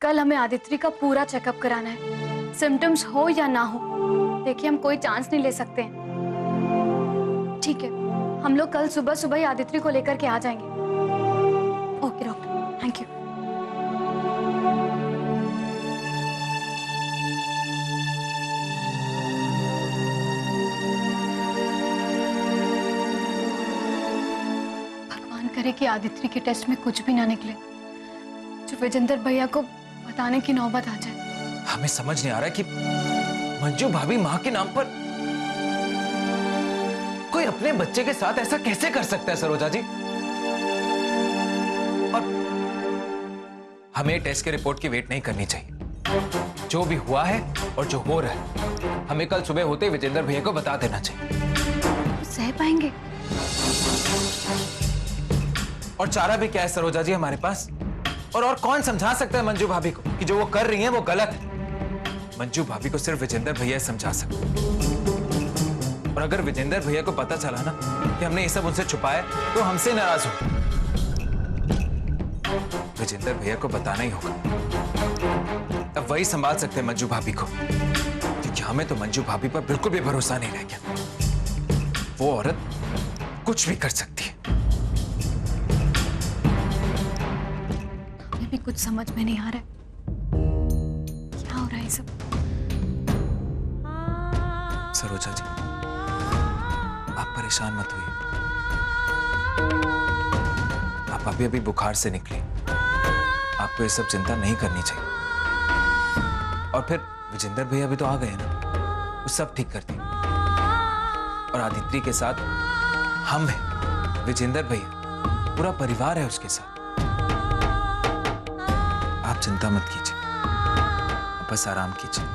कल हमें आदित्य का पूरा चेकअप कराना है। सिम्टम्स हो या ना हो, देखिए हम कोई चांस नहीं ले सकते हैं। ठीक है, हम लोग कल सुबह सुबह ही आदित्य को लेकर के आ जाएंगे। Okay doctor, thank you. भगवान करे कि आदित्य के टेस्ट में कुछ भी ना निकले, जो विजेंद्र भैया को बताने की नौबत आ जाए। हमें समझ नहीं आ रहा कि मंजू भाभी माँ के नाम पर कोई अपने बच्चे के साथ ऐसा कैसे कर सकता है सरोजा जी। और हमें टेस्ट के रिपोर्ट की वेट नहीं करनी चाहिए। जो भी हुआ है और जो हो रहा है, हमें कल सुबह होते ही विजेंद्र भैया को बता देना चाहिए। सह पाएंगे? और चारा भी क्या है सरोजा जी हमारे पास? और कौन समझा सकता है मंजू भाभी को कि जो वो कर रही है वो गलत है? मंजू भाभी को सिर्फ विजेंद्र भैया समझा सकते। और अगर विजेंद्र भैया को पता चला ना कि हमने ये सब उनसे छुपाया, तो हमसे नाराज हो। विजेंद्र भैया को बताना ही होगा। अब वही संभाल सकते हैं मंजू भाभी को, क्योंकि हमें तो मंजू भाभी पर बिल्कुल भी भरोसा नहीं रह गया। वो औरत कुछ भी कर सकती है। भी कुछ समझ में नहीं आ रहा है, क्या हो रहा है सब। सरोजा जी, आप परेशान मत होइए। आप अभी अभी बुखार से निकली, आपको ये सब चिंता नहीं करनी चाहिए। और फिर विजेंद्र भैया भी तो आ गए ना, वो सब ठीक कर देंगे। और आदित्य के साथ हम हैं, विजेंद्र भैया, पूरा परिवार है उसके साथ। आप चिंता मत कीजिए, बस आराम कीजिए।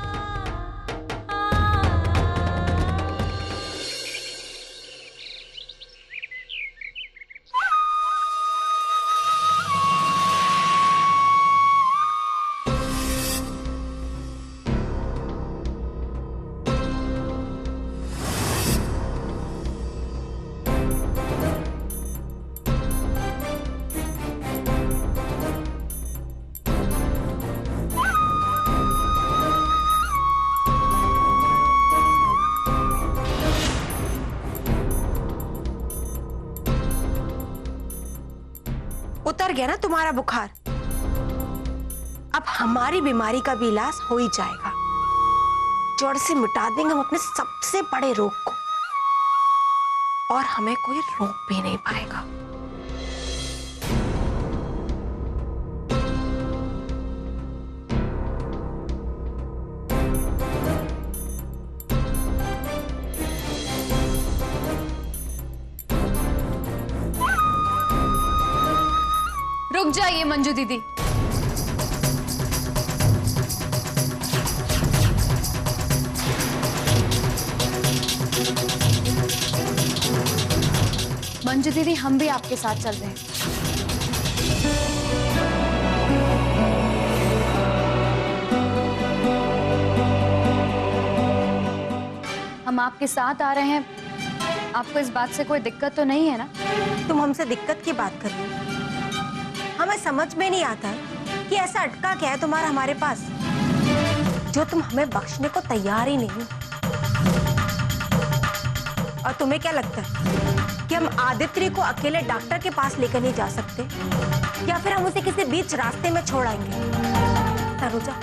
उतर गया ना तुम्हारा बुखार? अब हमारी बीमारी का भी इलाज हो ही जाएगा। जड़ से मिटा देंगे हम अपने सबसे बड़े रोग को, और हमें कोई रोक भी नहीं पाएगा। रुक जाइए मंजू दीदी। मंजू दीदी, हम भी आपके साथ चल रहे हैं। हम आपके साथ आ रहे हैं, आपको इस बात से कोई दिक्कत तो नहीं है ना? तुम हमसे दिक्कत की बात कर रही हो? हमें समझ में नहीं आता कि ऐसा अटका क्या है तुम्हारा हमारे पास, जो तुम हमें बख्शने को तैयार ही नहीं। और तुम्हें क्या लगता है कि हम आदित्य को अकेले डॉक्टर के पास लेकर नहीं जा सकते, या फिर हम उसे किसी बीच रास्ते में छोड़ आएंगे? सरोजा,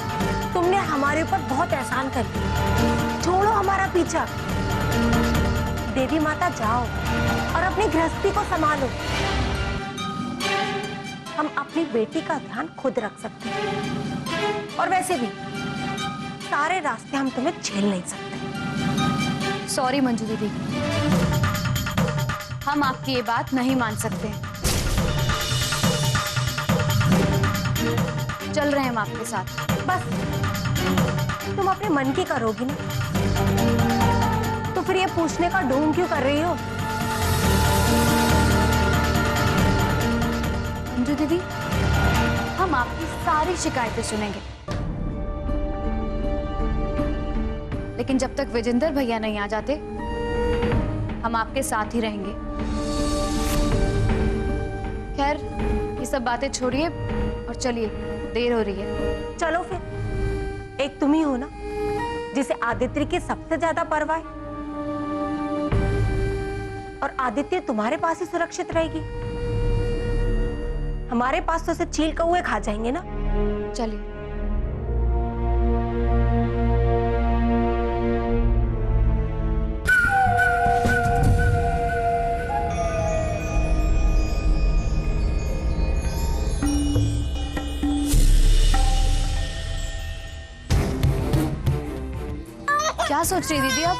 तुमने हमारे ऊपर बहुत एहसान कर दिया, छोड़ो हमारा पीछा। देवी माता जाओ और अपनी गृहस्थी को संभालो। हम अपनी बेटी का ध्यान खुद रख सकते हैं, और वैसे भी सारे रास्ते हम तुम्हें झेल नहीं सकते। सॉरी मंजू दीदी, हम आपकी ये बात नहीं मान सकते। चल रहे हैं हम आपके साथ। बस तुम अपने मन की करोगी ना, तो फिर ये पूछने का ढोंग क्यों कर रही हो? मंजू दीदी, हम आपकी सारी शिकायतें सुनेंगे, लेकिन जब तक विजेंद्र भैया नहीं आ जाते, हम आपके साथ ही रहेंगे। खैर, ये सब बातें छोड़िए और चलिए, देर हो रही है। चलो फिर, एक तुम ही हो ना जिसे आदित्य की सबसे ज्यादा परवाह है, और आदित्य तुम्हारे पास ही सुरक्षित रहेगी। हमारे पास तो उसे चील कौए खा जाएंगे ना। चलिए। क्या सोच रही दीदी आप?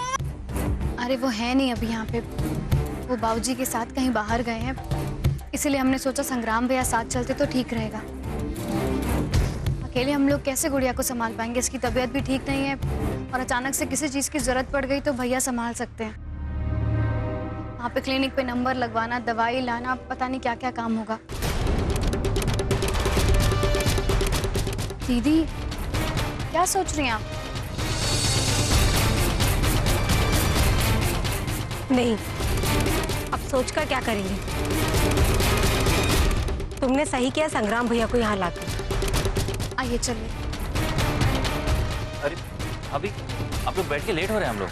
अरे वो है नहीं अभी यहाँ पे, वो बाबूजी के साथ कहीं बाहर गए हैं, इसीलिए हमने सोचा संग्राम भैया साथ चलते तो ठीक रहेगा। अकेले हम लोग कैसे गुड़िया को संभाल पाएंगे? इसकी तबीयत भी ठीक नहीं है, और अचानक से किसी चीज की जरूरत पड़ गई तो भैया संभाल सकते हैं। वहाँ पे क्लिनिक पे नंबर लगवाना, दवाई लाना, पता नहीं क्या क्या काम होगा। दीदी क्या सोच रही हैं आप? नहीं, अब सोचकर क्या करेंगे? तुमने सही किया संग्राम भैया को यहाँ लाकर। आइए चलिए। अरे अभी आप लोग बैठ के लेट हो रहे हैं हम लोग।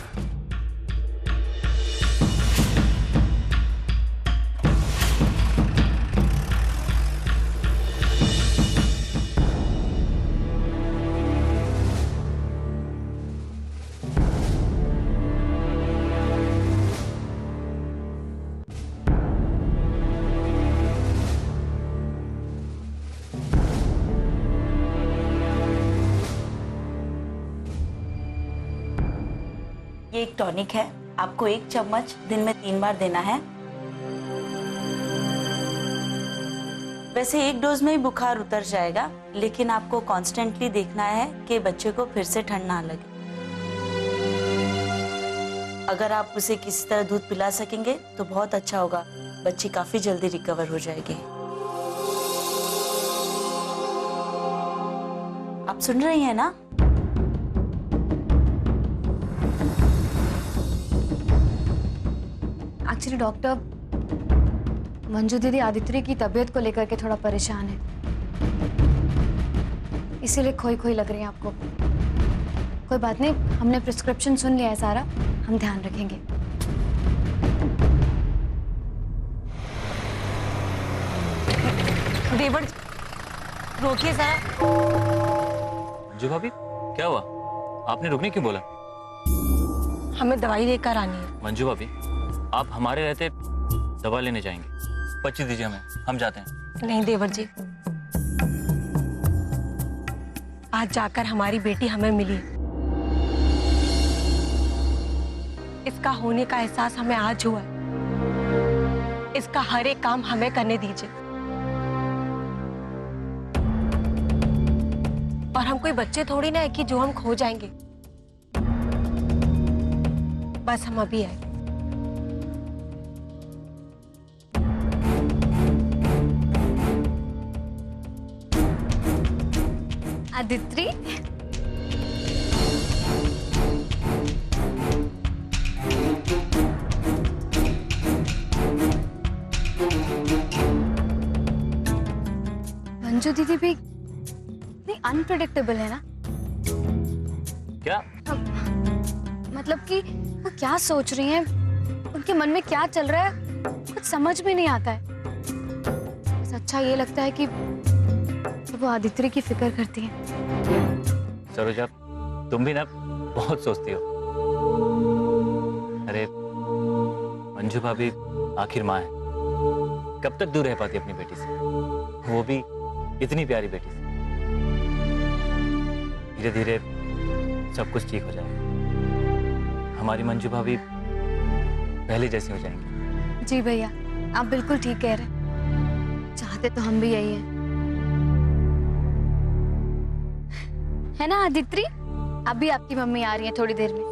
ये एक टॉनिक है, आपको 1 चम्मच दिन में 3 बार देना है। वैसे 1 डोज में ही बुखार उतर जाएगा, लेकिन आपको कॉन्स्टेंटली देखना है कि बच्चे को फिर से ठंड ना लगे। अगर आप उसे किसी तरह दूध पिला सकेंगे तो बहुत अच्छा होगा, बच्ची काफी जल्दी रिकवर हो जाएगी। आप सुन रही हैं ना? एक्चुअली डॉक्टर, मंजू दीदी आदित्य की तबीयत को लेकर के थोड़ा परेशान है, इसीलिए खोई खोई लग रही है आपको। कोई बात नहीं, हमने प्रिस्क्रिप्शन सुन लिया है सारा, हम ध्यान रखेंगे। देवर रोकिए जरा। मंजू भाभी क्या हुआ? आपने रुकने क्यों बोला? हमें दवाई लेकर आनी है। मंजू भाभी आप हमारे रहते दवा लेने जाएंगे? 25 दीजिए हमें, हम जाते हैं। नहीं देवर जी, आज जाकर हमारी बेटी हमें मिली। इसका होने का एहसास हमें आज हुआ है। इसका हर एक काम हमें करने दीजिए। और हम कोई बच्चे थोड़ी ना है कि जो हम खो जाएंगे। बस हम अभी आए। आदित्य, मंजू दीदी भी नहीं अनप्रेडिक्टेबल है ना? क्या? मतलब कि वो क्या सोच रही हैं, उनके मन में क्या चल रहा है, कुछ समझ में नहीं आता है। बस अच्छा ये लगता है कि वो आदित्य की फिक्र करती हैं। सरोजा, तुम भी ना बहुत सोचती हो। अरे मंजू भाभी आखिर माँ है, कब तक दूर रह पाती अपनी बेटी से, वो भी इतनी प्यारी बेटी से। धीरे धीरे सब कुछ ठीक हो जाएगा। हमारी मंजू भाभी पहले जैसी हो जाएंगी। जी भैया, आप बिल्कुल ठीक कह रहे हैं, चाहते तो हम भी यही हैं। है ना आदित्य? अभी आपकी मम्मी आ रही है थोड़ी देर में।